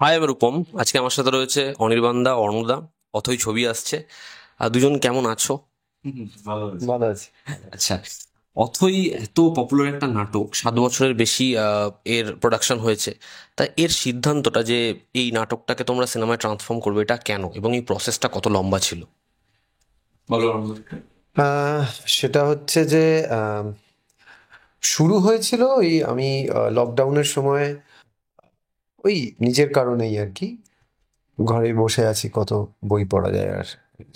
High, আমি রূপম। আজকে আমার সাথে রয়েছে অনির্বাণদা, অর্ণদা। অথই ছবি আসছে। আর দুজন কেমন আছো? ভালো আছে। ভালো আছি। আচ্ছা, অথই এত পপুলার একটা নাটক, 7 বছরের বেশি এর প্রোডাকশন হয়েছে। তা এর সিদ্ধান্তটা যে এই নাটকটাকে তোমরা সিনেমায় ট্রান্সফর্ম করবে, এটা কেন এবং এই প্রসেসটা কত লম্বা ছিল? বলো অর্ণব। আহ, সেটা হচ্ছে যে আম, শুরু হয়েছিল ওই আমি লকডাউনের সময় ওই নিজের কারণেই আর কি। ঘরে বসে আছি, কত বই পড়া যায় আর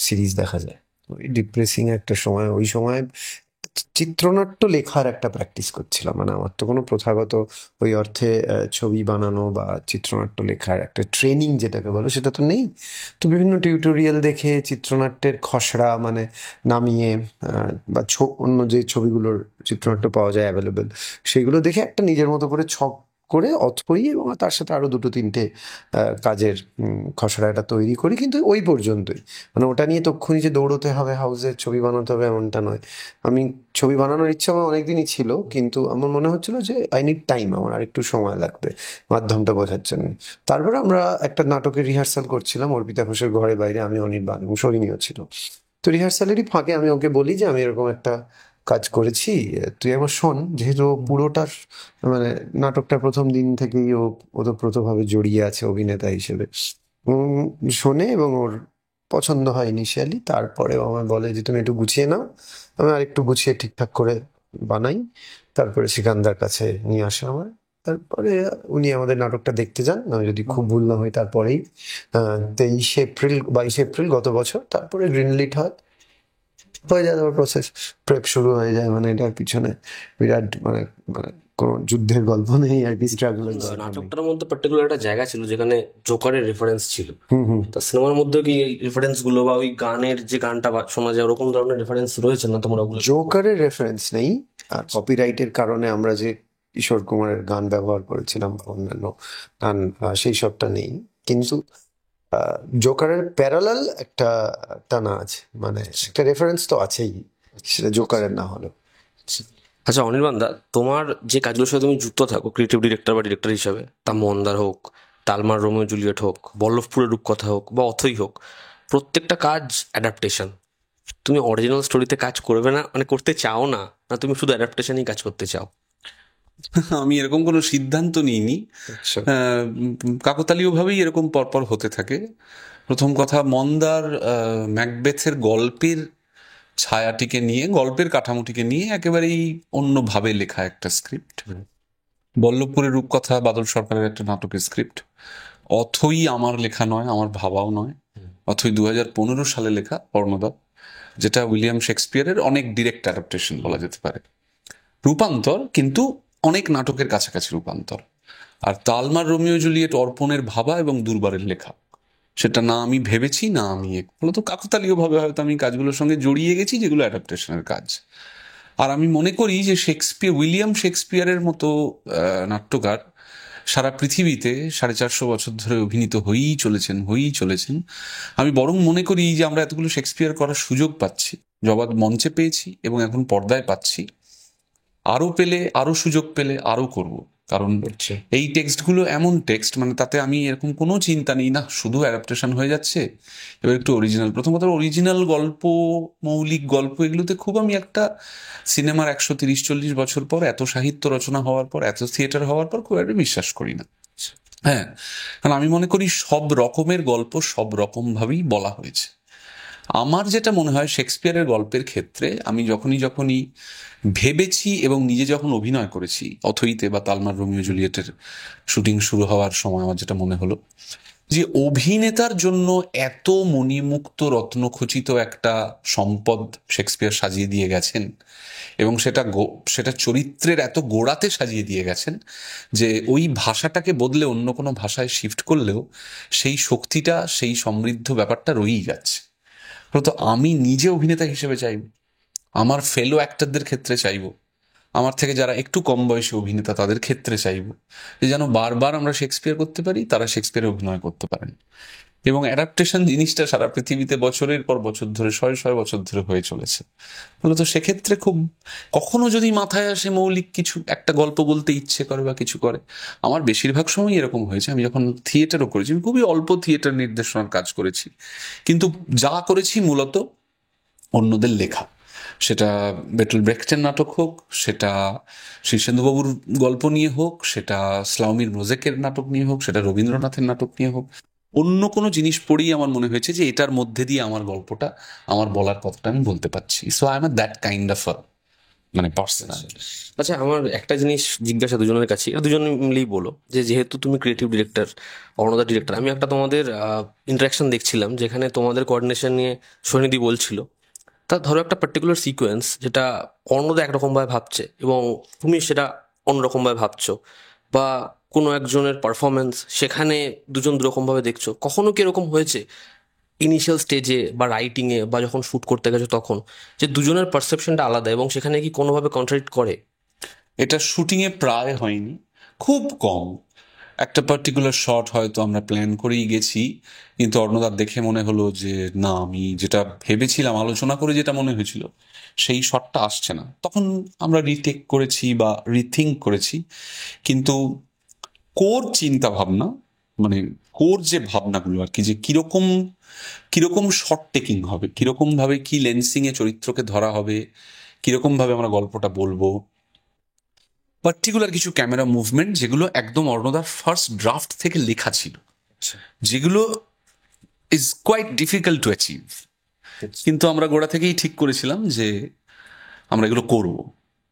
সিরিজ দেখা যায়। ওই ডিপ্রেসিং একটা সময়, ওই সময় চিত্রনাট্য লেখার একটা প্র্যাকটিস করছিলাম। মানে আমার তো কোনো প্রথাগত ওই অর্থে ছবি বানানো বা চিত্রনাট্য লেখার একটা ট্রেনিং যেটাকে বলো সেটা তো নেই। তো বিভিন্ন টিউটোরিয়াল দেখে চিত্রনাট্যের খসড়া মানে নামিয়ে বা অন্য যে ছবিগুলোর চিত্রনাট্য পাওয়া যায় অ্যাভেলেবেল, সেগুলো দেখে একটা নিজের মতো করে ছক করে অথই এবং তার সাথে আরো দুটো তিনটে কাজের খসড়া একটা তৈরি করি, কিন্তু ওই পর্যন্তই। মানে ওটা নিয়ে তক্ষুনি যে দৌড়তে হবে হাউসে ছবি বানাতে হবে এমনটা নয়। আমি ছবি বানানোর ইচ্ছা আমার অনেকদিনই ছিল, কিন্তু আমার মনে হচ্ছিল যে আই নিড টাইম, আমার আরেকটু সময় লাগবে মাধ্যমটা বোঝার জন্য। তারপরে আমরা একটা নাটকের রিহার্সাল করছিলাম অর্পিতা ঘোষের ঘরে বাইরে, আমি অনির্বাণ এবং সরিনীয় ছিল। তো রিহার্সালেরই ফাঁকে আমি ওকে বলি যে আমি এরকম একটা কাজ করেছি, তুই একবার শোন। যেহেতু ও পুরোটার মানে নাটকটা প্রথম দিন থেকেই ও ওতপ্রোতভাবে জড়িয়ে আছে অভিনেতা হিসেবে। শোনে এবং ওর পছন্দ হয় ইনিশিয়ালি, তারপরে ও আমায় বলে যে তুমি একটু গুছিয়ে নাও। আমি আর একটু গুছিয়ে ঠিকঠাক করে বানাই। তারপরে সিকান্দার কাছে নিয়ে আসে আমার। তারপরে উনি আমাদের নাটকটা দেখতে যান, আমি যদি খুব ভুল না হয় তারপরেই 23 এপ্রিল 22 এপ্রিল গত বছর। তারপরে গ্রিনলিট হয়, হয়ে যায় আমার প্রসেস, প্রেপ শুরু হয়ে যায়। মানে এটার পিছনে বিরাট মানে মানে কোনো যুদ্ধের গল্প নেই আর কি, স্ট্রাগলের গল্প নেই। নাটকটার মধ্যে পার্টিকুলার একটা জায়গা ছিল যেখানে জোকারের রেফারেন্স ছিল। হুম হুম। তা সিনেমার মধ্যে কি এই রেফারেন্স গুলো বা ওই গানের যে গানটা শোনা যায় ওরকম ধরনের রেফারেন্স রয়েছে না তোমরা ওগুলো? জোকারের রেফারেন্স নেই, আর কপিরাইটের কারণে আমরা যে কিশোর কুমারের গান ব্যবহার করেছিলাম বা অন্যান্য গান, সেই সবটা নেই। কিন্তু জোকারের প্যারালাল একটা টানা আছে, মানে একটা রেফারেন্স তো আছেই, সেটা জোকারের না হলো। আচ্ছা অনির্বাণ দা, তোমার যে কাজগুলোর সাথে তুমি যুক্ত থাকো ক্রিয়েটিভ ডিরেক্টর বা ডিরেক্টর হিসাবে, তা মন্দার হোক, তালমার রোমিও জুলিয়েট হোক, বল্লভপুরের রূপকথা হোক বা অথই হোক, প্রত্যেকটা কাজ অ্যাডাপ্টেশন। তুমি অরিজিনাল স্টোরিতে কাজ করবে না, মানে করতে চাও না, না তুমি শুধু অ্যাডাপ্টেশনই কাজ করতে চাও? আমি এরকম কোনো সিদ্ধান্ত নিইনি। আচ্ছা। কাকতালীয়ভাবেই এরকম পরপর হতে থাকে। প্রথম কথা, মন্দার ম্যাকবেথের গল্পের ছায়াটিকে নিয়ে, গল্পের কাঠামোটিকে নিয়ে একেবারেই অন্যভাবে লেখা একটা স্ক্রিপ্ট। বল্লভপুরের রূপকথা বাদল সরকারের একটা নাটকের স্ক্রিপ্ট। অথই আমার লেখা নয়, আমার ভাবাও নয়। অথই 2015 সালে লেখা অর্ণদা, যেটা উইলিয়াম শেক্সপিয়ারের অনেক ডিরেক্ট অ্যাডাপ্টেশন বলা যেতে পারে। রূপান্তর, কিন্তু অনেক নাটকের কাছাকাছি রূপান্তর। আর তালমার রোমিও জুলিয়েট অর্পণের ভাবা এবং দুর্বারের লেখা। সেটা না আমি ভেবেছি, না আমি মূলত কাকতালীয় ভাবে হয়তো আমি কাজগুলোর সঙ্গে জড়িয়ে গেছি যেগুলো অ্যাডাপ্টেশনের কাজ। আর আমি মনে করি যে উইলিয়াম শেক্সপিয়ারের মতো নাট্যকার সারা পৃথিবীতে 450 বছর ধরে অভিনীত হয়েই চলেছেন। আমি বরং মনে করি যে আমরা এতগুলো শেক্সপিয়ার করার সুযোগ পাচ্ছি, জবাব মঞ্চে পেয়েছি এবং এখন পর্দায় পাচ্ছি। আরো পেলে, আরো সুযোগ পেলে আরো করব। কারণ আচ্ছা। এই টেক্সটগুলো এমন টেক্সট, মানে তাতে আমি এরকম কোনো চিন্তা নেই না শুধু অ্যাডাপ্টেশন হয়ে যাচ্ছে, এবার একটু অরিজিনাল। প্রথম কথা, অরিজিনাল গল্প, মৌলিক গল্প, এগুলোতে খুব আমি একটা সিনেমার 130-40 বছর পর, এত সাহিত্য রচনা হওয়ার পর, এত থিয়েটার হওয়ার পর খুব একটা বিশ্বাস করি না। হ্যাঁ, কারণ আমি মনে করি সব রকমের গল্প সব রকম ভাবেই বলা হয়েছে। আমার যেটা মনে হয় শেক্সপিয়ারের গল্পের ক্ষেত্রে, আমি যখনই ভেবেছি এবং নিজে যখন অভিনয় করেছি অথইতে বা তালমার রোমিও জুলিয়েটের শুটিং শুরু হওয়ার সময়, আমার যেটা মনে হলো যে অভিনেতার জন্য এত মণিমুক্ত রত্নখচিত একটা সম্পদ শেক্সপিয়ার সাজিয়ে দিয়ে গেছেন, এবং সেটা চরিত্রের এত গোড়াতে সাজিয়ে দিয়ে গেছেন যে ওই ভাষাটাকে বদলে অন্য কোনো ভাষায় শিফট করলেও সেই শক্তিটা, সেই সমৃদ্ধ ব্যাপারটা রয়েই যাচ্ছে। তো আমি নিজে অভিনেতা হিসেবে চাইব, আমার ফেলো অ্যাক্টরদের ক্ষেত্রে চাইব, আমার থেকে যারা একটু কম বয়সী অভিনেতা তাদের ক্ষেত্রে চাইব যে যেন বারবার আমরা শেক্সপিয়ার করতে পারি, তারা শেক্সপিয়ারে অভিনয় করতে পারেন। এবং অ্যাডাপ্টেশন জিনিসটা সারা পৃথিবীতে বছরের পর বছর ধরে, শয়ে শয়ে বছর ধরে হয়ে চলেছে। মূলত সেক্ষেত্রে খুব কখনো যদি মাথায় আসে মৌলিক কিছু একটা গল্প বলতে ইচ্ছে করে বা কিছু করে, আমার বেশিরভাগ সময় এরকম হয়েছে। আমি যখন থিয়েটারও করেছি, আমি খুবই অল্প থিয়েটার নির্দেশনার কাজ করেছি, কিন্তু যা করেছি মূলত অন্যদের লেখা। সেটা বেটল ব্রেখটের নাটক হোক, সেটা শীর্ষেন্দুবাবুর গল্প নিয়ে হোক, সেটা স্লাউমির মোজেকের নাটক নিয়ে হোক, সেটা রবীন্দ্রনাথের নাটক নিয়ে হোক, অন্য কোনো জিনিস পড়েই আমার মনে হয়েছে যে এটার মধ্যে দিয়ে আমার গল্পটা, আমার বলার কথাটা আমি বলতে পারছি। So I am that kind of মানে পার্সোনাল। আচ্ছা, আমার একটা জিনিস জিজ্ঞাসা দুজনের কাছে, এটা দুজন মিলেই বলো, যে যেহেতু তুমি ক্রিয়েটিভ ডিরেক্টর, অর্ণদা ডিরেক্টর, আমি একটা তোমাদের ইন্টারাকশন দেখছিলাম যেখানে তোমাদের কোঅর্ডিনেশন নিয়ে সৈনিধি বলছিল। তা ধরো একটা পার্টিকুলার সিকোয়েন্স যেটা অর্ণদা একরকমভাবে ভাবছে এবং তুমি সেটা অন্যরকমভাবে ভাবছো, বা কোনো একজনের পারফরমেন্স সেখানে দুজন দুরকমভাবে দেখছো, কখনো কি এরকম হয়েছে ইনিশিয়াল স্টেজে বা রাইটিংয়ে বা যখন শ্যুট করতে গেছো তখন, যে দুজনের পারসেপশনটা আলাদা এবং সেখানে কি কোনোভাবে কন্ট্রাডিক্ট করে? এটা শুটিংয়ে প্রায় হয়নি, খুব কম। একটা পার্টিকুলার শট হয়তো আমরা প্ল্যান করেই গেছি, কিন্তু অর্ণদার দেখে মনে হলো যে না, আমি যেটা ভেবেছিলাম, আলোচনা করে যেটা মনে হয়েছিল সেই শটটা আসছে না, তখন আমরা রিটেক করেছি বা রিথিঙ্ক করেছি। কিন্তু কোর চিন্তা ভাবনা, মানে কোর যে ভাবনাগুলো আর কি, যে কিরকম কিরকম শর্ট টেকিং হবে, কিরকম ভাবে কি লেন্সিং এ চরিত্রকে ধরা হবে, কিরকম ভাবে আমরা গল্পটা বলবো, পার্টিকুলার কিছু ক্যামেরা মুভমেন্ট যেগুলো একদম অর্ণদার ফার্স্ট ড্রাফট থেকে লেখা ছিল, যেগুলো is quite difficult to achieve. কিন্তু আমরা গোড়া থেকেই ঠিক করেছিলাম যে আমরা এগুলো করব,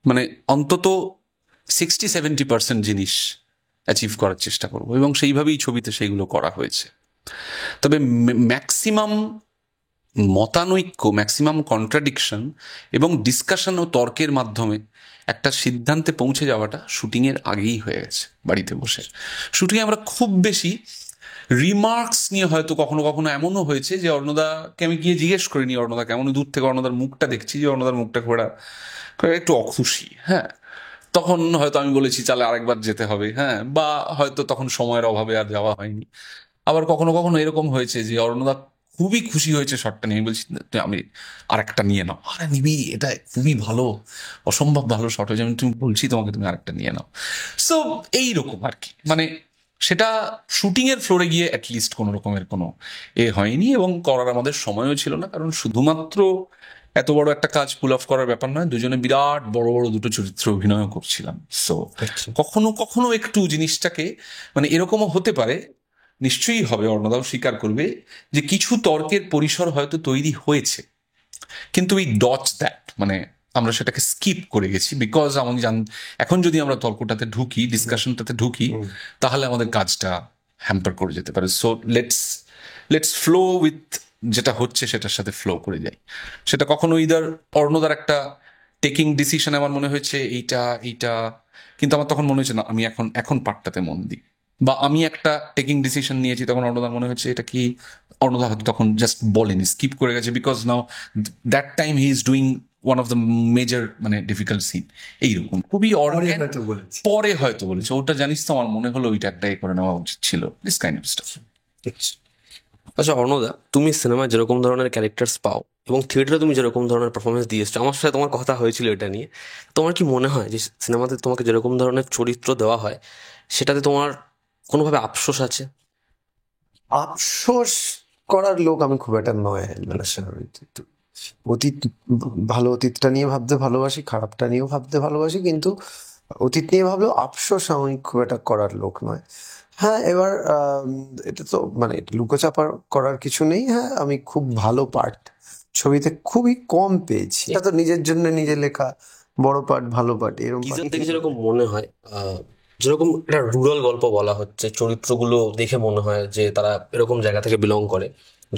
মানে অন্তত 60-70% জিনিস অ্যাচিভ করার চেষ্টা করব, এবং সেইভাবেই ছবিতে সেইগুলো করা হয়েছে। তবে ম্যাক্সিমাম মতানৈক্য, ম্যাক্সিমাম কন্ট্রাডিকশন এবং ডিসকাশন ও তর্কের মাধ্যমে একটা সিদ্ধান্তে পৌঁছে যাওয়াটা শুটিংয়ের আগেই হয়ে গেছে বাড়িতে বসে। শুটিংয়ে আমরা খুব বেশি রিমার্কস নিয়ে হয়তো কখনো কখনো এমনও হয়েছে যে অর্ণদাকে আমি গিয়ে জিজ্ঞেস করিনি অর্ণদা কেমন, দূর থেকে অর্ণদার মুখটা দেখছি যে অর্ণদার মুখটা ঘোরা একটু অখুশি, হ্যাঁ, তখন হয়তো আমি বলেছি তাহলে আরেকবার যেতে হবে, হ্যাঁ, বা হয়তো তখন সময়ের অভাবে আর যাওয়া হয়নি। আবার কখনো কখনো এরকম হয়েছে যে অরুণদা খুবই খুশি হয়েছে শটটা নিয়ে, বলছি আমি আরেকটা নিয়ে নাও, আরে নিবি, এটা খুবই ভালো, অসম্ভব ভালো শট হয়েছে, আমি তুমি বলছি তোমাকে তুমি আরেকটা নিয়ে নাও। সো এইরকম আর কি, মানে সেটা শুটিং এর ফ্লোরে গিয়ে অ্যাটলিস্ট কোনো রকমের কোনো হয়নি, এবং করার আমাদের সময়ও ছিল না, কারণ শুধুমাত্র এত বড় একটা কাজ পুল অফ করার ব্যাপার নয়, দুজনে বিরাট বড় বড় দুটো চরিত্র অভিনয় করছিলাম। সো কখনো কখনো একটু জিনিসটাকে, মানে এরকমও হতে পারে, নিশ্চয়ই হবে, অর্ণদাও স্বীকার করবে যে কিছু তর্কের পরিসর হয়তো তৈরি হয়েছে, কিন্তু উই ডচ দ্যাট, মানে আমরা সেটাকে স্কিপ করে গেছি, বিকজ আমি এখন যদি আমরা তর্কটাতে ঢুকি, ডিসকাশনটাতে ঢুকি, তাহলে আমাদের কাজটা হ্যাম্পার করে যেতে পারে। সো লেটস ফ্লো উইথ যেটা হচ্ছে সেটার সাথে ফ্লো করে যাই। সেটা কখনো ইদার অর্ণদার একটা টেকিং ডিসিশন আমার মনে হয়েছে এইটা এইটা, কিন্তু আমার তখন মনে হচ্ছে না, আমি এখন পার্টটাতে মন দিই, বা আমি একটা টেকিং ডিসিশন নিয়েছি, তখন অর্ণদার মনে হচ্ছে এটা কি, অর্ণদা হয়তো তখন জাস্ট বলেনি, স্কিপ করে গেছে, because now that time he is doing one of the major মানে ডিফিকাল্ট সিন। এইরকম খুবই পরে হয়তো বলেছে, ওটা জানিস তো আমার মনে হলো ওইটা একটাই করে নেওয়া উচিত ছিল, দিস কাইন্ড অফ স্টাফ। আচ্ছা অর্ণদা, তুমি সিনেমায় যেরকম ধরনের ক্যারেক্টার্স পাও এবং থিয়েটারে তুমি যেরকম ধরনের পারফরমেন্স দিয়ে এসছো, আমার সাথে তোমার কথা হয়েছিল এটা নিয়ে, তোমার কি মনে হয় যে সিনেমাতে তোমাকে যেরকম ধরনের চরিত্র দেওয়া হয় সেটাতে তোমার কোনোভাবে আফসোস আছে? আফসোস করার লোক আমি খুব একটা নয়, মানে অতীত, ভালো অতীতটা নিয়ে ভাবতে ভালোবাসি, খারাপটা নিয়েও ভাবতে ভালোবাসি, কিন্তু অতীত নিয়ে ভাবলেও আফসোস আমি খুব একটা করার লোক নয়। হ্যাঁ, এবার এটা তো মানে লুকোচাপা করার কিছু নেই। হ্যাঁ, আমি খুব ভালো পার্ট ছবিতে খুবই কম পেয়েছি, এটা তো নিজের জন্য নিজে লেখা বড় পার্ট, ভালো পার্ট, এরকম টিজার থেকে যেরকম মনে হয়, যেরকম একটা রুরাল গল্প বলা হচ্ছে, চরিত্রগুলো দেখে মনে হয় যে তারা এরকম জায়গা থেকে বিলং করে।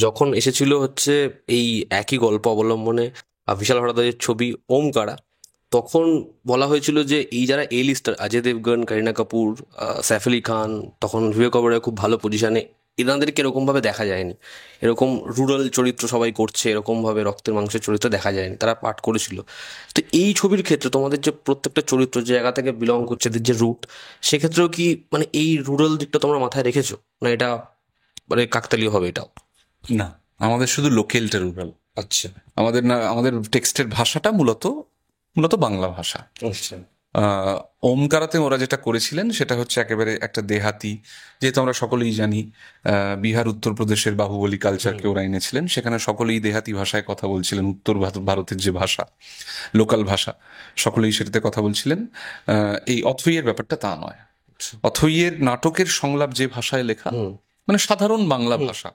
যখন এসেছিল হচ্ছে এই একই গল্প অবলম্বনে বিশাল হাদাদের ছবি ওমকারা, তখন বলা হয়েছিল যে এই যারা এ লিস্টার, অজয় দেবগন, করিনা কাপুর, সাইফ আলি খান, তখন বিবেক ওবেরয় খুব ভালো পজিশনে, এনাদেরকে এরকমভাবে দেখা যায়নি, এরকম রুরাল চরিত্র সবাই করছে, এরকমভাবে রক্তের মাংসের চরিত্র দেখা যায়নি, তারা পাঠ করেছিল। তো এই ছবির ক্ষেত্রে তোমাদের যে প্রত্যেকটা চরিত্র যে জায়গা থেকে বিলং করছে, এদের যে রুট, সেক্ষেত্রেও কি মানে এই রুরাল দিকটা তোমরা মাথায় রেখেছো না? এটা মানে কাকতালীয় হবে এটাও? না, আমাদের শুধু লোকেলটা রুরাল। আচ্ছা আমাদের না, আমাদের টেক্সটের ভাষাটা মূলত মূলত বাংলা ভাষা। আচ্ছা ওমকারাতে ওরা যেটা করেছিলেন সেটা হচ্ছে একেবারে একটা দেহাতি, যেহেতু আমরা সকলেই জানি বিহার উত্তরপ্রদেশের বাহুবলী কালচারকে ওরা এনেছিলেন, সেখানে সকলেই দেহাতি ভাষায় কথা বলছিলেন। উত্তর ভারতের যে ভাষা, লোকাল ভাষা, সকলেই সেটাতে কথা বলছিলেন। এই অথইয়ের ব্যাপারটা তা নয়। অথইয়ের নাটকের সংলাপ যে ভাষায় লেখা, মানে সাধারণ বাংলা ভাষা,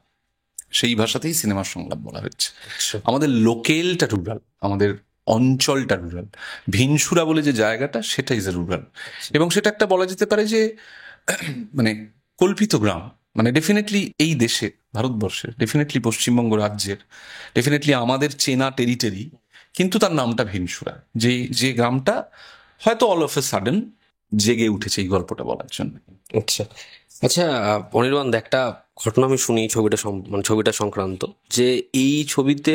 সেই ভাষাতেই সিনেমার সংলাপ বলা হচ্ছে। আচ্ছা আমাদের লোকেলটা রুরাল, আমাদের অঞ্চলটা রুরাল। ভিনসুরা বলে যে জায়গাটা, সেটা ইজ এ রুরাল, এবং সেটা একটা বলা যেতে পারে যে মানে কল্পিত গ্রাম। মানে ডেফিনেটলি এই দেশে, ভারতবর্ষের, ডেফিনেটলি পশ্চিমবঙ্গ রাজ্যের, ডেফিনেটলি আমাদের চেনা টেরিটরি, কিন্তু তার নামটা ভিনসুরা। যে যে গ্রামটা হয়তো অল অফ এ সাডেন জেগে উঠেছে এই গল্পটা বলার জন্য। আচ্ছা আচ্ছা অনির্বাণ, একটা ঘটনা আমি শুনি ছবিটা মানে ছবিটা সংক্রান্ত, যে এই ছবিতে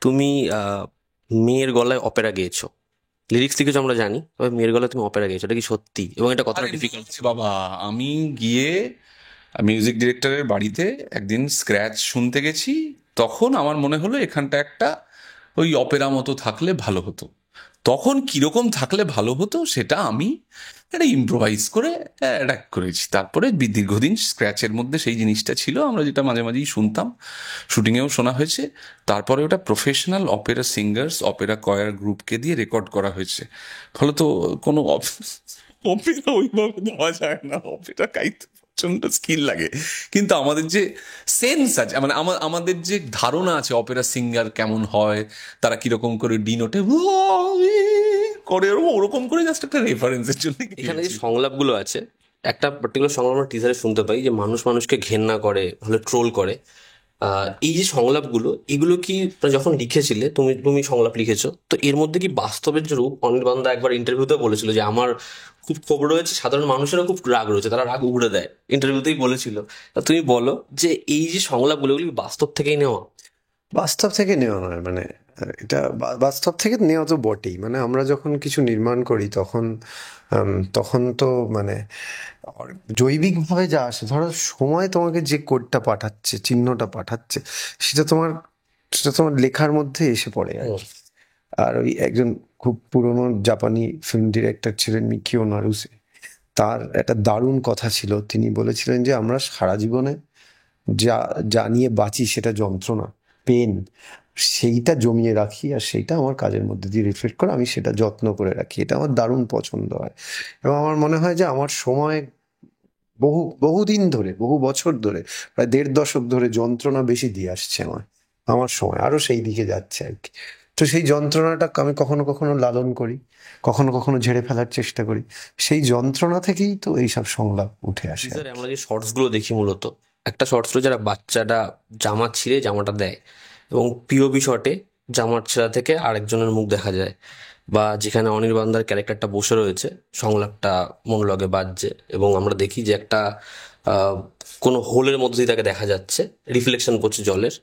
তুমি মেয়ের গলায় অপেরা গেয়েছো, লিরিক্স লিখেছো আমরা জানি, তবে মেয়ের গলায় তুমি অপেরা গেয়েছো, এটা কি সত্যি? এবং এটা কতটা ডিফিকাল্ট? বাবা, আমি গিয়ে মিউজিক ডিরেক্টরের বাড়িতে একদিন স্ক্র্যাচ শুনতে গেছি, তখন আমার মনে হলো এখানটা একটা ওই অপেরা মতো থাকলে ভালো হতো। তখন কিরকম থাকলে ভালো হতো সেটা আমি একটা ইম্প্রোভাইজ করে অ্যাডাক্ট করেছি। তারপরে দীর্ঘদিন স্ক্র্যাচের মধ্যে সেই জিনিসটা ছিল, আমরা যেটা মাঝে মাঝেই শুনতাম, শুটিংয়েও শোনা হয়েছে। তারপরে ওটা professional Opera singers, Opera choir গ্রুপকে দিয়ে রেকর্ড করা হয়েছে। ফলত কোনো অপেরা ওইভাবে দেওয়া যায় না, অপেরা গাইতে প্রচন্ড স্কিল লাগে। কিন্তু আমাদের যে সেন্স আছে, মানে আমাদের যে ধারণা আছে অপেরা সিঙ্গার কেমন হয়, তারা কিরকম করে ডিনোটে করে, ওরকম করে জাস্ট একটা রেফারেন্সের জন্য। এখানে যে সংলাপগুলো আছে, একটা পার্টিকুলার সংলাপ আমরা টিজারে শুনতে পাই যে মানুষ মানুষকে ঘেন্না করে, হলে ট্রোল করে। এই যে সংলাপগুলো, এগুলো কি মানে যখন লিখেছিলে, তুমি তুমি সংলাপ লিখেছো, তো এর মধ্যে কি বাস্তবের যে রূপ? অনির্বাণ দা একবার ইন্টারভিউতে বলেছিল যে আমার খুব ক্ষোভ রয়েছে, সাধারণ মানুষেরও খুব রাগ রয়েছে, তারা রাগ উগড়ে দেয়, ইন্টারভিউতেই বলেছিল। তা তুমি বলো যে এই যে সংলাপগুলো, এগুলো কি বাস্তব থেকেই নেওয়া? বাস্তব থেকে নেওয়া নয়, মানে এটা বাস্তব থেকে নেওয়া তো বটেই। মানে আমরা যখন কিছু নির্মাণ করি তখন তখন তো মানে জৈবিকভাবে যা আসে, ধরো সময় তোমাকে যে কোডটা পাঠাচ্ছে, চিহ্নটা পাঠাচ্ছে, সেটা তোমার সেটা তোমার লেখার মধ্যে এসে পড়ে আর কি। আর ওই একজন খুব পুরনো জাপানি ফিল্ম ডিরেক্টর ছিলেন মিকিও নারুসে, তার একটা দারুণ কথা ছিল। তিনি বলেছিলেন যে আমরা সারা জীবনে যা যা নিয়ে বাঁচি সেটা যন্ত্রণা, পেন, সেইটা জমিয়ে রাখি, আর সেইটা আমার কাজের মধ্যে দিয়ে রিফ্লেক্ট করে আমি সেটা যত্ন করে রাখি। এটা আমার দারুণ পছন্দ হয়, এবং আমার মনে হয় যে আমার সময় বহুদিন ধরে, বহু বছর ধরে, প্রায় 1.5 দশক ধরে যন্ত্রণা বেশি দিয়ে আসছে আমার সময় আরো সেই দিকে যাচ্ছে আর কি। তো সেই যন্ত্রণাটা আমি কখনো কখনো লালন করি, কখনো কখনো ঝেড়ে ফেলার চেষ্টা করি। সেই যন্ত্রণা থেকেই তো এইসব সংলাপ উঠে আসে। টিজারে আমরা যে শর্টস গুলো দেখি, মূলত একটা শর্টস রয়েছে, যারা বাচ্চাটা জামা ছিঁড়ে জামাটা দেয়, এবং পিওভি শটে জামার ছেঁড়া থেকে আরেকজনের মুখ দেখা যায়, বা যেখানে অনির্বাণদার ক্যারেক্টারটা বসে রয়েছে, সংলাপটা মনোলগে বাজছে, এবং আমরা দেখি যে একটা কোনো হোলের মধ্যে দিয়ে তাকে দেখা যাচ্ছে, রিফ্লেকশন পড়ছে জলের।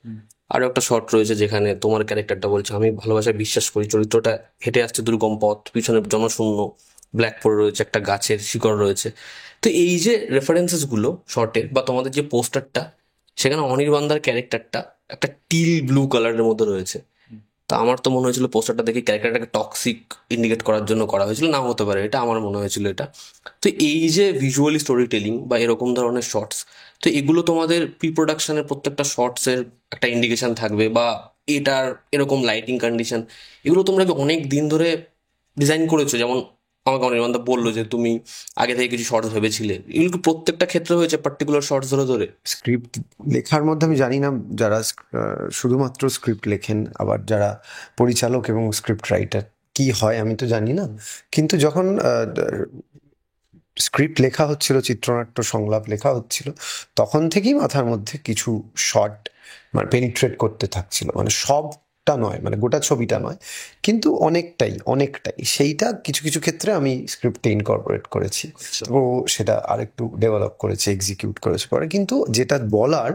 আরো একটা শট রয়েছে যেখানে তোমার ক্যারেক্টারটা বলছে আমি ভালোবাসায় বিশ্বাস করি, চরিত্রটা হেঁটে আসছে দুর্গম পথ, পিছনে জনশূন্য, ব্ল্যাক পড়ে রয়েছে, একটা গাছের শিকড় রয়েছে। তো এই যে রেফারেন্সেস গুলো শর্টের, বা তোমাদের যে পোস্টারটা, সেখানে অনির্বাণদার ক্যারেক্টারটা একটা টিল ব্লু কালারের মধ্যে রয়েছে। তা আমার তো মনে হয়েছিল পোস্টারটা দেখে ক্যারেক্টারটাকে টক্সিক ইন্ডিকেট করার জন্য করা হয়েছিল, না হতে পারে, এটা আমার মনে হয়েছিল এটা। তো এই যে ভিজুয়ালি স্টোরি টেলিং বা এরকম ধরনের শর্টস, তো এগুলো তোমাদের প্রি প্রোডাকশনের প্রত্যেকটা শর্টসের একটা ইন্ডিকেশন থাকবে, বা এটার এরকম লাইটিং কন্ডিশন, এগুলো তোমরা কি অনেক দিন ধরে ডিজাইন করেছো? যেমন আমাকে অনির্বাণদা বললো যে তুমি আগে থেকে কিছু শর্টস ভেবেছিলে, এগুলো কি প্রত্যেকটা ক্ষেত্রে হয়েছে পার্টিকুলার শর্টস ধরে ধরে? স্ক্রিপ্ট লেখার মধ্যে আমি জানি না যারা শুধুমাত্র স্ক্রিপ্ট লেখেন, আবার যারা পরিচালক এবং স্ক্রিপ্ট রাইটার কি হয় আমি তো জানি না, কিন্তু যখন স্ক্রিপ্ট লেখা হচ্ছিল, চিত্রনাট্য সংলাপ লেখা হচ্ছিল, তখন থেকেই মাথার মধ্যে কিছু শর্ট মানে পেনিট্রেট করতে থাকছিল। মানে সবটা নয়, মানে গোটা ছবিটা নয়, কিন্তু অনেকটাই সেইটা কিছু কিছু ক্ষেত্রে আমি স্ক্রিপ্টে ইনকর্পোরেট করেছি, ও সেটা আরেকটু ডেভেলপ করেছে, এক্সিকিউট করেছে পরে। কিন্তু যেটা বলার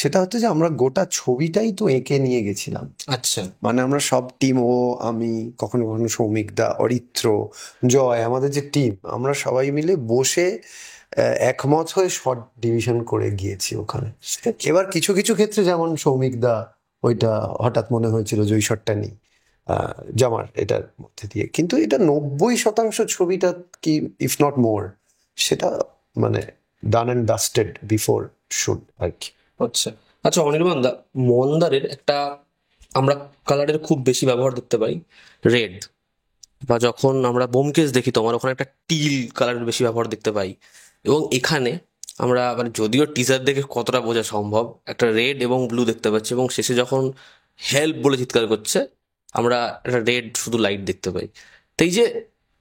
সেটা হচ্ছে যে আমরা গোটা ছবিটাই তো এঁকে নিয়ে গেছিলাম। আচ্ছা, মানে আমরা সব টিম, ও, আমি, কখনো কখনো সৌমিক দা, অরিত্র, জয়, আমাদের যে টিম, আমরা সবাই মিলে বসে একমত হয়ে শর্ট ডিভিশন করে গিয়েছি ওখানে। এবার কিছু কিছু ক্ষেত্রে যেমন সৌমিক দা, ওইটা হঠাৎ মনে হয়েছিল যে ওই শটটা নেই জামার এটার মধ্যে দিয়ে, কিন্তু এটা 90% ছবিটা কি ইফ নট মোর সেটা মানে done and dusted before shoot আর কি। আচ্ছা আচ্ছা, অনির্বাণ দা, মন্দারের একটা আমরা কালারের খুব বেশি ব্যবহার দেখতে পাই, রেড, বা যখন আমরা ব্যোমকেশ দেখি তোমার ওখানে একটা টিল কালারের বেশি ব্যবহার দেখতে পাই, এবং এখানে আমরা মানে যদিও টিজার দেখে কতটা বোঝা সম্ভব একটা রেড এবং ব্লু দেখতে পাচ্ছি, এবং শেষে যখন হেল্প বলে চিৎকার করছে আমরা একটা রেড শুধু লাইট দেখতে পাই। তো এই যে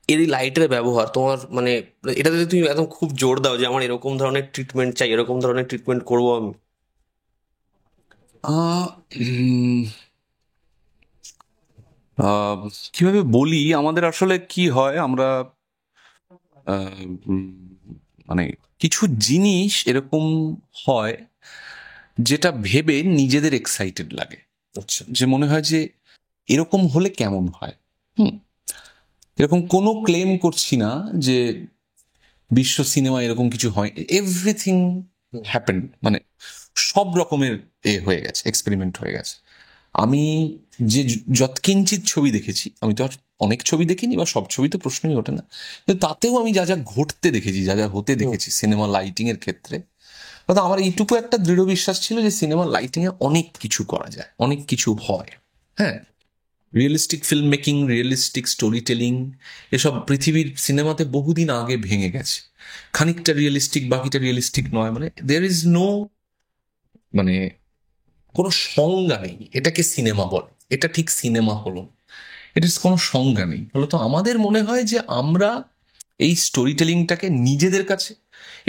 এই লাইটের ব্যবহার তোমার মানে এটা যদি তুমি একদম খুব জোর দাও যে আমার এরকম ধরনের ট্রিটমেন্ট চাই, এরকম ধরনের ট্রিটমেন্ট করবো আমি। আহ, উম, আহ, কিভাবে বলি, আমাদের আসলে কি হয়, আমরা আহ, উম, মানে কিছু জিনিস এরকম হয় যেটা ভেবে নিজেদের এক্সাইটেড লাগে, আচ্ছা, যে মনে হয় যে এরকম হলে কেমন হয়। হুম, এরকম কোনো ক্লেম করছি না যে বিশ্ব সিনেমা এরকম কিছু হয়, এভরিথিং হ্যাপেন, মানে সব রকমের হয়ে গেছে, এক্সপেরিমেন্ট হয়ে গেছে। আমি যে যৎকিঞ্চিত ছবি দেখেছি, আমি তো আর অনেক ছবি দেখিনি বা সব ছবি তো প্রশ্নই ওঠে না, কিন্তু তাতেও আমি যা যা ঘটতে দেখেছি, যা যা হতে দেখেছি সিনেমা লাইটিং এর ক্ষেত্রে, তো আমার এইটুকু একটা দৃঢ় বিশ্বাস ছিল যে সিনেমা লাইটিং এ অনেক কিছু করা যায়, অনেক কিছু হয়। হ্যাঁ, realistic film making, realistic story telling, এসব পৃথিবীর সিনেমাতে বহুদিন আগে ভেঙে গেছে। খানিকটা রিয়েলিস্টিক, বাকিটা রিয়েলিস্টিক নয়, মানে দেয়ার ইজ নো, মানে কোনো সংজ্ঞা নেই এটাকে সিনেমা বলে, এটা ঠিক সিনেমা হলো, এটার কোনো সংজ্ঞা নেই। ফলত আমাদের মনে হয় যে আমরা এই স্টোরি টেলিংটাকে নিজেদের কাছে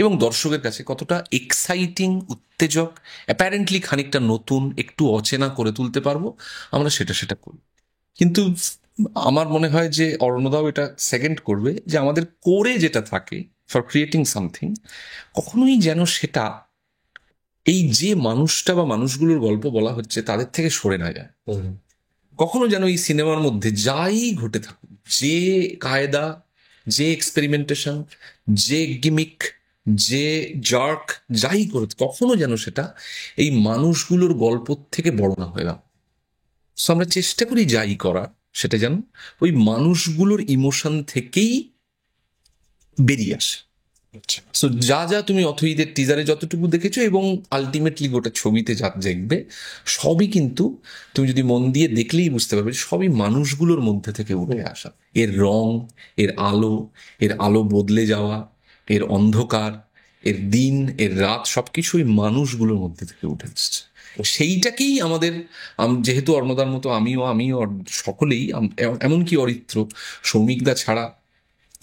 এবং দর্শকের কাছে কতটা এক্সাইটিং, উত্তেজক, অ্যাপারেন্টলি খানিকটা নতুন, একটু অচেনা করে তুলতে পারবো, আমরা সেটা সেটা করি। কিন্তু আমার মনে হয় যে অরণ্যদাও এটা সেকেন্ড করবে, যে আমাদের কোরে যেটা থাকে ফর ক্রিয়েটিং সামথিং, কখনোই যেন সেটা এই যে মানুষটা বা মানুষগুলোর গল্প বলা হচ্ছে তাদের থেকে সরে না যায়। কখনো যেন এই সিনেমার মধ্যে যাই ঘটে থাকুক, যে কায়দা, যে এক্সপেরিমেন্টেশন, যে গিমিক, যে জার্ক, যাই করে, কখনো যেন সেটা এই মানুষগুলোর গল্প থেকে বড় না হয়ে গেল। সো আমরা চেষ্টা করি যাই করার, সেটা যেন ওই মানুষগুলোর ইমোশন থেকেই বেরিয়ে আসে। সো যা যা তুমি অথইদের টিজারে যতটুকু দেখেছো এবং আলটিমেটলি গোটা ছবিতে যা দেখবে, সবই কিন্তু তুমি যদি মন দিয়ে দেখলেই বুঝতে পারবে সবই মানুষগুলোর মধ্যে থেকে উঠে আসা। এর রং, এর আলো বদলে যাওয়া, এর অন্ধকার, এর দিন, এর রাত, সবকিছুই মানুষগুলোর মধ্যে থেকে উঠে আসছে। সেইটাকেই আমাদের যেহেতু অর্ণদার মতো আমিও সকলেই এমনকি অরিত্র, সৌমিকদা ছাড়া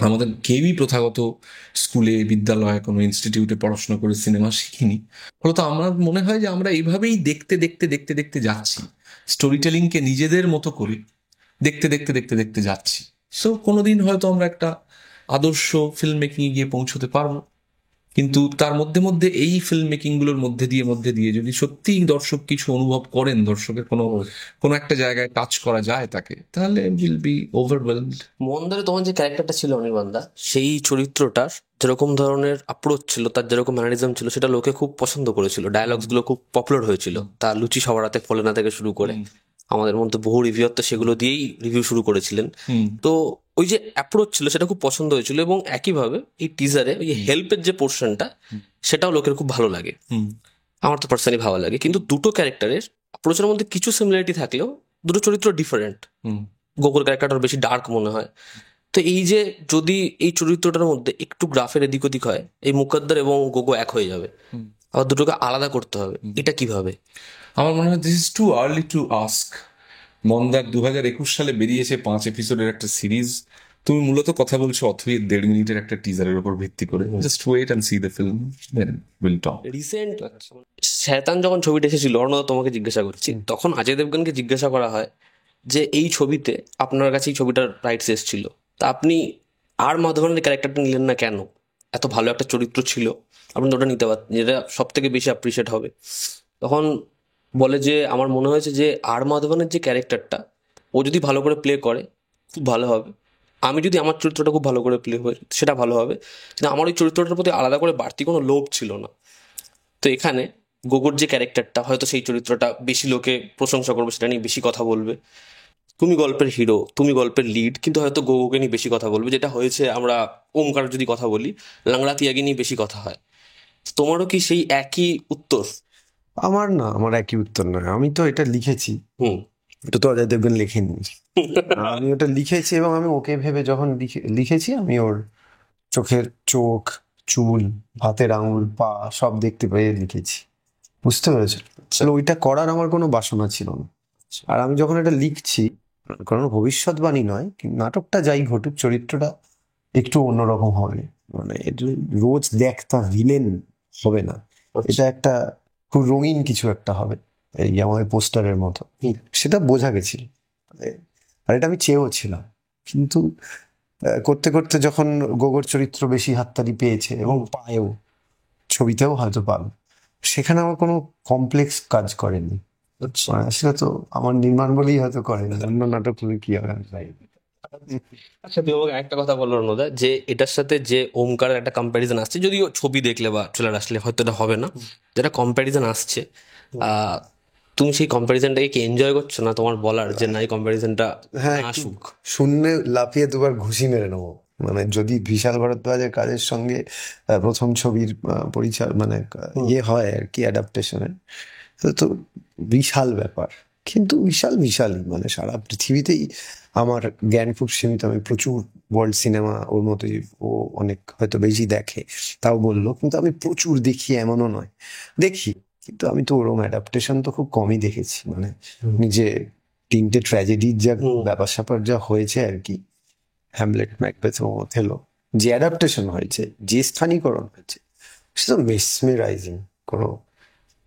আমাদের কেউই প্রথাগত স্কুলে, বিদ্যালয়ে, কোনো ইনস্টিটিউটে পড়াশোনা করে সিনেমা শিখিনি। ফলত আমার মনে হয় যে আমরা এইভাবেই দেখতে দেখতে দেখতে দেখতে যাচ্ছি, স্টোরি টেলিংকে নিজেদের মতো করে দেখতে দেখতে দেখতে দেখতে যাচ্ছি। সো কোনোদিন হয়তো আমরা একটা আদর্শ ফিল্ম মেকিং গিয়ে পৌঁছতে পারবো, কিন্তু তার মধ্যে মধ্যে এই ফিল্ম মেকিং গুলোর মধ্যে দিয়ে যদি সত্যি দর্শক কিছু অনুভব করেন, দর্শকের কোনো কোনো একটা জায়গায় টাচ করা যায় তাকে, তাহলে উইল বি ওভারওয়েলমড। মন্দারে তোমার যে ক্যারেক্টারটা ছিল অনির্বাণদা, সেই চরিত্রটার যেরকম ধরনের অ্যাপ্রোচ ছিল, তার যেরকম ম্যানারিজম ছিল, সেটা লোকে খুব পছন্দ করেছিল, ডায়লগস গুলো খুব পপুলার হয়েছিল। তার লুচি সবার হাতে ফলে না থেকে শুরু করে আমাদের মধ্যে বহু রিভিউয়ার তো সেগুলো দিয়েই রিভিউ শুরু করেছিলেন। তো ওই যে অ্যাপ্রোচ ছিল সেটা খুব পছন্দ হয়েছিল, এবং একইভাবে এই টিজারে ওই হেল্পের যে পোর্শনটা, সেটাও লোকের খুব ভালো লাগে, আমার তো পার্সোনালি ভালো লাগে। কিন্তু দুটো ক্যারেক্টারের অ্যাপ্রোচের মধ্যে কিছু সিমিলারিটি থাকলেও দুটো চরিত্র ডিফারেন্ট। গোগোর ক্যারেক্টারটা বেশি ডার্ক মনে হয়। তো এই যে যদি এই চরিত্রটার মধ্যে একটু গ্রাফের এদিক ওদিক হয়, এই মুকদ্দর এবং গোগো এক হয়ে যাবে, আবার দুটোকে আলাদা করতে হবে, এটা কিভাবে? আমার মনে হয় this is too early to ask. মন্দার 2021 সালে বেরিয়েছে 5 এপিসোডের একটা সিরিজ। তুমি মূলত কথা বলছো অথই 1.5 মিনিটের একটা টিজারের উপর ভিত্তি করে। Just wait and see the film, then will talk. Recent Shaitaan যখন ছবিটা এসেছিল, অর্ণদা তোমাকে জিজ্ঞাসা করছি, তখন অজয় দেবগনকে জিজ্ঞাসা করা হয় যে এই ছবিতে আপনার কাছে এই ছবিটার রাইটস এসেছিল, তা আপনি আর মাধবনের ক্যারেক্টারটা নিলেন না কেন? এত ভালো একটা চরিত্র ছিল, আপনি তো ওটা নিতে পারতেন, যেটা সব থেকে বেশি অ্যাপ্রিসিয়েট হবে। তখন বলে যে আমার মনে হয়েছে যে আর মাধবনের যে ক্যারেক্টারটা, ও যদি ভালো করে প্লে করে খুব ভালো হবে, আমি যদি আমার চরিত্রটা খুব ভালো করে প্লে হয় সেটা ভালো হবে, কিন্তু আমার ওই চরিত্রটার প্রতি আলাদা করে বাড়তি কোনো লোভ ছিল না। তো এখানে গোগোর যে ক্যারেক্টারটা, হয়তো সেই চরিত্রটা বেশি লোকে প্রশংসা করবে, সেটা নিয়ে বেশি কথা বলবে। তুমি গল্পের হিরো, তুমি গল্পের লিড, কিন্তু হয়তো গোগোকে নিয়ে বেশি কথা বলবে, যেটা হয়েছে আমরা ওমকার যদি কথা বলি, লাংড়া তিয়াগি নিয়ে বেশি কথা হয়। তোমারও কি সেই একই উত্তর? আমার না, আমার একই উত্তর নয়। আমি তো এটা লিখেছি, হুম। এটা তো অজয় দেবগন লেখেনি। আমি ওটা লিখেছি এবং আমি ওকে ভেবে যখন লিখেছি, আমি ওর চোখের চোখ, চুল, হাতের আঙুল, পা সব দেখতে পেয়ে লিখেছি। বুঝতে পেরেছো? তাহলে ওইটা করার আমার কোনো বাসনা ছিল না। আর আমি যখন এটা লিখছি, কোনো ভবিষ্যৎবাণী নয়, কিন্তু নাটকটা যাই ঘটুক, চরিত্রটা একটু অন্যরকম হবে। মানে এটা রোজ দেখতা ভিলেন হবে না, এটা একটা খুব রঙিন কিছু একটা হবে, এই আমাদের পোস্টারের মতো। সেটা বোঝা গেছিল, আর এটা আমি চেয়েও ছিলাম। কিন্তু করতে করতে যখন গোগোর চরিত্র বেশি হাততালি পেয়েছে এবং পায়েও, ছবিতেও হয়তো পাবে, সেখানে আমার কোনো কমপ্লেক্স কাজ করেনি। মানে সেটা তো আমার নির্মাণ বলেই হয়তো করেনি, অন্য নাটক হলে কি হবে আমি জানি না। আচ্ছা, তুমি আমাকে একটা কথা বলো রণদা, যে এটার সাথে যে ওমকারের একটা কম্প্যারিজন আসছে, যদিও ছবি দেখলে বা ট্রেলার আসলে হয়তো এটা হবে না, যেটা কম্প্যারিজন আসছে, আহ তুমি সেই কম্প্যারিজনটাকে কি এনজয় করছো না? তোমার বলার যে না, এই কম্প্যারিজনটা হ্যাঁ, একটু আসুক। শূন্যে লাফিয়ে দুবার ঘুষি মেরে নেবো। মানে যদি বিশাল ভরদ্বাজের কাজের সঙ্গে প্রথম ছবির পরিচয়, মানে ইয়ে হয় আর কি, অ্যাডাপ্টেশনের, তো বিশাল ব্যাপার। কিন্তু বিশালই, মানে সারা পৃথিবীতেই আমার জ্ঞান খুব সীমিত। আমি প্রচুর ওয়ার্ল্ড সিনেমা ওর মতোই, ও অনেক হয়তো বেশি দেখে তাও বললো, কিন্তু আমি প্রচুর দেখি এমনও নয়, দেখি। কিন্তু আমি তো ওরম অ্যাডাপ্টেশন তো খুব কমই দেখেছি। মানে নিজে তিনটে ট্র্যাজেডির যা ব্যাপার স্যাপার যা হয়েছে আর কি, হ্যামলেট, ম্যাকবেথ ও ওথেলো, যে অ্যাডাপ্টেশন হয়েছে, যে স্থানীকরণ হয়েছে, সেটা মেসমেরাইজিং। কোনো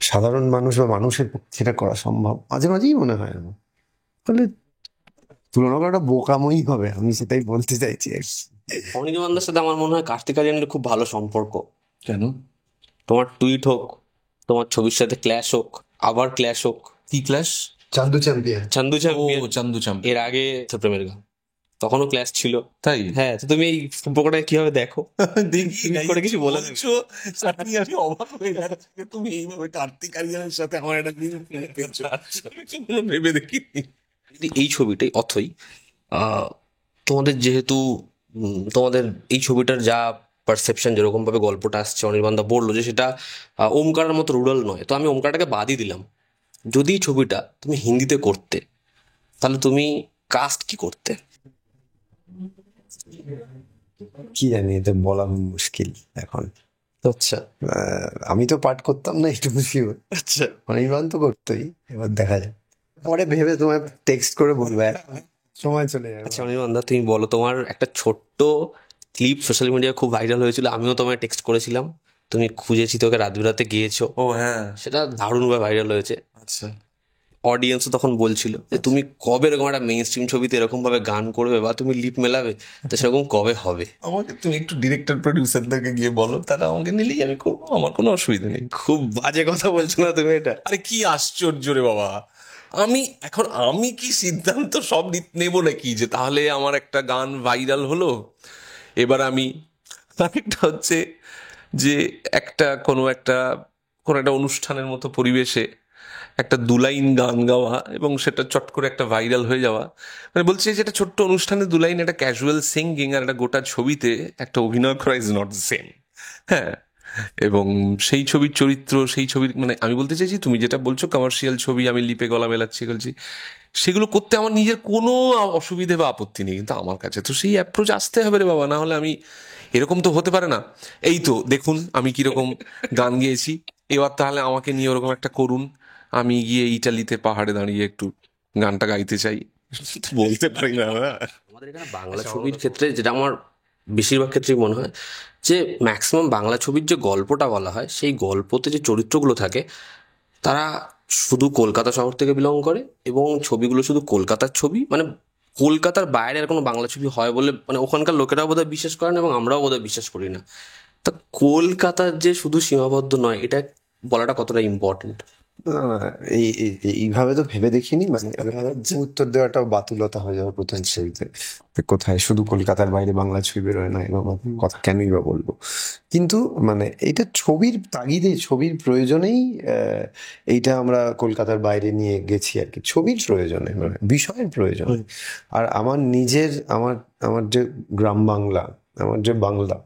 সাধারণ মানুষ বা মানুষের পক্ষে এটা করা সম্ভব মাঝে মাঝেই মনে হয় না। ফলে তুলনা করাটা বোকাময়ী হবে, আমি সেটাই বলতে চাইছি আর কি। অনির্বাণদার সাথে আমার মনে হয় কার্তিক আরিয়ানের খুব ভালো সম্পর্ক। কেন? তোমার টুইট হোক, তোমার ছবির সাথে ক্ল্যাশ হোক, আবার ক্ল্যাশ হোক। কি ক্লাস? চান্দু চ্যাম্পিয়ন। চান্দু ও চ্যাম্পিয়ন, চান্দু চাম্পিয়ন। এর আগে প্রেমের গান, তখনও ক্ল্যাশ ছিল। তাই? হ্যাঁ, তো তুমি এই সম্পর্কটা কিভাবে দেখো? দেখি তুমি নাই, করে কিছু বলে দেবে। বলছো, আমি আমি অবাক হয়ে যাচ্ছি যে তুমি এইভাবে কার্তিক আরিয়ানের সাথে আমার একটা জিনিস পেয়েছো। আমি কখনো ভেবে দেখিনি। যদি এই ছবিটাই অথই, তোমাদের যেহেতু তোমাদের এই ছবিটার যা পারসেপশন, যেরকম ভাবে গল্পটা আসছে, অনির্বাণদা বললো যে সেটা ওমকারের মতো রুরাল নয়, তো আমি ওমকারটাকে বাদই দিলাম। যদি এই ছবিটা তুমি হিন্দিতে করতে, তাহলে তুমি কাস্ট কি করতে? কি জানি, এটা বলা মুশকিল এখন। আচ্ছা। আমি তো পাঠ করতাম না, একটু শিওর। আচ্ছা। অনির্বাণ তো করতোই, এবার দেখা যায়, পরে ভেবে তোমায় টেক্সট করে বলবে, সময় চলে যাবে। আচ্ছা অনির্বাণদা, তুমি বলো, তোমার একটা ছোট্ট ক্লিপ সোশ্যাল মিডিয়ায় খুব ভাইরাল হয়েছিল, আমিও তোমায় টেক্সট করেছিলাম, তুমি খুঁজেছি, তোকে রাত বিরাতে গিয়েছো, ও হ্যাঁ, সেটা দারুণভাবে ভাইরাল হয়েছে। আচ্ছা। অডিয়েন্সও তখন বলছিল যে তুমি কবে এরকম একটা মেইন স্ট্রিম ছবিতে এরকম ভাবে গান করবে বা তুমি লিপ মেলাবে, তো সেরকম কবে হবে? আমাকে তুমি একটু ডিরেক্টর প্রডিউসারদেরকে গিয়ে বলো, তারা আমাকে নিলেই আমি করবো, আমার কোনো অসুবিধা নেই। খুব বাজে কথা বলছো না তুমি এটা? আরে কি আশ্চর্য রে বাবা! আমি কি সিদ্ধান্ত সব নেবো নাকি যে তাহলে আমার একটা গান ভাইরাল হলো, এবার আমি, আরেকটা হচ্ছে যে কোনো একটা অনুষ্ঠানের মতো পরিবেশে একটা দুলাইন গান গাওয়া এবং সেটা চট করে একটা ভাইরাল হয়ে যাওয়া, মানে বলছি যে একটা ছোট্ট অনুষ্ঠানে দুলাইন, একটা ক্যাজুয়াল সিঙ্গিং, আর একটা গোটা ছবিতে একটা অভিনয় করা ইজ নট দ্য সেম। হ্যাঁ, এবং সেই ছবির চরিত্র, সেই ছবির, মানে আমি বলতে চাইছি তুমি যেটা বলছো কমার্শিয়াল ছবি, আমি লিপে গলা মেলাচ্ছি বলছি, সেগুলো করতে আমার নিজের কোনো অসুবিধে বা আপত্তি নেই, কিন্তু আমার কাছে তো সেই অ্যাপ্রোচ আসতে হবে রে বাবা, না হলে আমি, এরকম তো হতে পারে না। এই তো দেখুন আমি কিরকম গান গেয়েছি, এবার তাহলে আমাকে নিয়ে ওরকম একটা করুন, আমি গিয়ে ইটালিতে পাহাড়ে দাঁড়িয়ে একটু গানটা গাইতে চাই, বলতে পারি না। আমাদের এখানে বাংলা ছবির ক্ষেত্রে যেটা আমার বেশিরভাগ ক্ষেত্রেই মনে হয়, যে ম্যাক্সিমাম বাংলা ছবির যে গল্পটা বলা হয়, সেই গল্পতে যে চরিত্রগুলো থাকে, তারা শুধু কলকাতা শহর থেকে বিলং করে, এবং ছবিগুলো শুধু কলকাতার ছবি, মানে কলকাতার বাইরে আর কোনো বাংলা ছবি হয় বলে মানে ওখানকার লোকেরাও বোধহয় বিশ্বাস করে না, এবং আমরাও বোধহয় বিশ্বাস করি না। তা কলকাতার যে শুধু সীমাবদ্ধ নয়, এটা বলাটা কতটা ইম্পর্টেন্ট? এইভাবে তো ভেবে দেখিনি, মানে উত্তর দেওয়াটাও বাতুলতা হয়ে যাবে প্রথম ছবিতে। কোথায় শুধু কলকাতার বাইরে বাংলা ছবি বেরোয় না, এরকম কথা কেনই বা বলবো। কিন্তু মানে এটা ছবির তাগিদে, ছবির প্রয়োজনেই এইটা আমরা কলকাতার বাইরে নিয়ে গেছি আর কি, ছবির প্রয়োজনে, মানে বিষয়ের প্রয়োজনে। আর আমার নিজের, আমার আমার যে গ্রাম বাংলা, আমার যে বাংলা,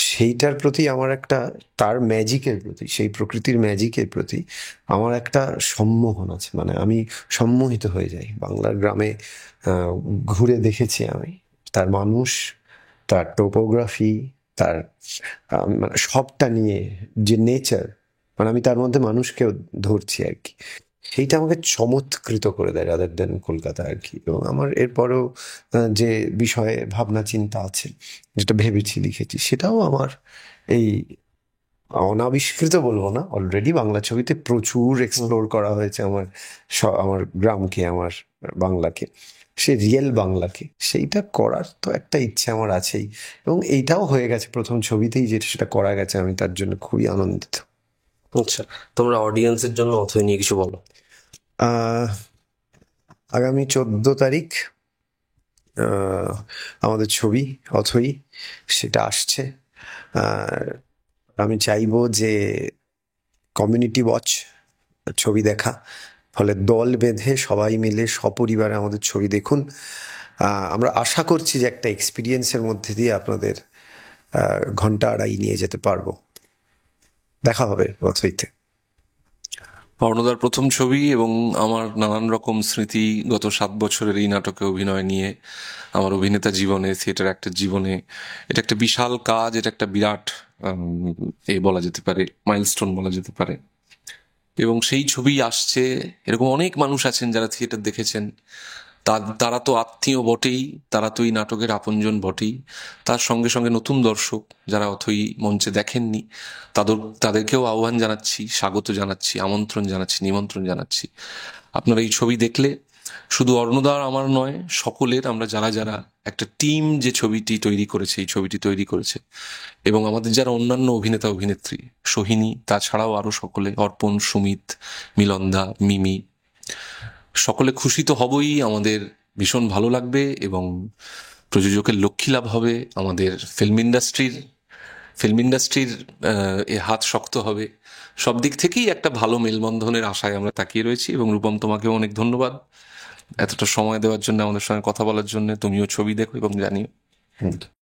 সেইটার প্রতি আমার একটা, তার ম্যাজিকের প্রতি, সেই প্রকৃতির ম্যাজিকের প্রতি আমার একটা সম্মোহন আছে। মানে আমি সম্মোহিত হয়ে যাই বাংলার গ্রামে। ঘুরে দেখেছি আমি তার মানুষ, তার টোপোগ্রাফি, তার মানে সবটা নিয়ে যে নেচার, মানে আমি তার মধ্যে মানুষকেও ধরছি আর কি। সেইটা আমাকে চমৎকৃত করে দেয় রাদার দেন কলকাতা আর কি। এবং আমার এরপরেও যে বিষয়ে ভাবনা চিন্তা আছে, যেটা ভেবেছি লিখেছি, সেটাও আমার এই অনাবিষ্কৃত বলবো না, অলরেডি বাংলা ছবিতে প্রচুর এক্সপ্লোর করা হয়েছে আমার আমার গ্রামকে, আমার বাংলাকে, সে রিয়েল বাংলাকে, সেইটা করার তো একটা ইচ্ছে আমার আছেই। এবং এইটাও হয়ে গেছে প্রথম ছবিতেই, যেটা সেটা করা গেছে, আমি তার জন্য খুবই আনন্দিত। আচ্ছা, তোমরা অডিয়েন্সের জন্য অথৈ নিয়ে কিছু বলো। আহ, আগামী 14 তারিখ আমাদের ছবি অথৈ, সেটা আসছে। আর আমি চাইবো যে কমিউনিটি ওয়াচ, ছবি দেখা, ফলে দল বেঁধে সবাই মিলে সপরিবারে আমাদের ছবি দেখুন। আমরা আশা করছি যে একটা এক্সপিরিয়েন্সের মধ্যে দিয়ে আপনাদের ঘন্টা আড়াই নিয়ে যেতে পারবো। দেখা হবে অথৈতে। অর্ণদার প্রথম ছবি এবং আমার নানান রকম স্মৃতি গত 7 বছরের এই নাটকে অভিনয় নিয়ে, আমার অভিনেতা জীবনে, থিয়েটার অ্যাক্টর জীবনে এটা একটা বিশাল কাজ, এটা একটা বিরাট বলা যেতে পারে মাইলস্টোন বলা যেতে পারে। এবং সেই ছবি আসছে, এরকম অনেক মানুষ আছেন যারা থিয়েটার দেখেছেন, তারা তো আত্মীয় বটেই, তারা তো এই নাটকের আপনজন বটেই। তার সঙ্গে সঙ্গে নতুন দর্শক যারা অথৈ মঞ্চে দেখেননি, তাদেরকেও আহ্বান জানাচ্ছি, স্বাগত জানাচ্ছি, আমন্ত্রণ জানাচ্ছি, নিমন্ত্রণ জানাচ্ছি। আপনারা এই ছবি দেখলে শুধু অর্ণদার আমার নয়, সকলের, আমরা যারা যারা একটা টিম যে ছবিটি তৈরি করেছে, এই ছবিটি তৈরি করেছে, এবং আমাদের যারা অন্যান্য অভিনেতা অভিনেত্রী, সোহিনী, তাছাড়াও আরো সকলে, অর্পণ, সুমিত, মিলনদা, মিমি, সকলে খুশি তো হবই, আমাদের ভীষণ ভালো লাগবে এবং প্রযোজকের লক্ষ্মী লাভ হবে, আমাদের ফিল্ম ইন্ডাস্ট্রির এ হাত শক্ত হবে। সব দিক থেকেই একটা ভালো মেলবন্ধনের আশায় আমরা তাকিয়ে রয়েছি। এবং রূপম, তোমাকেও অনেক ধন্যবাদ এতটা সময় দেওয়ার জন্য, আমাদের সঙ্গে কথা বলার জন্য। তুমিও ছবি দেখো এবং জানিও।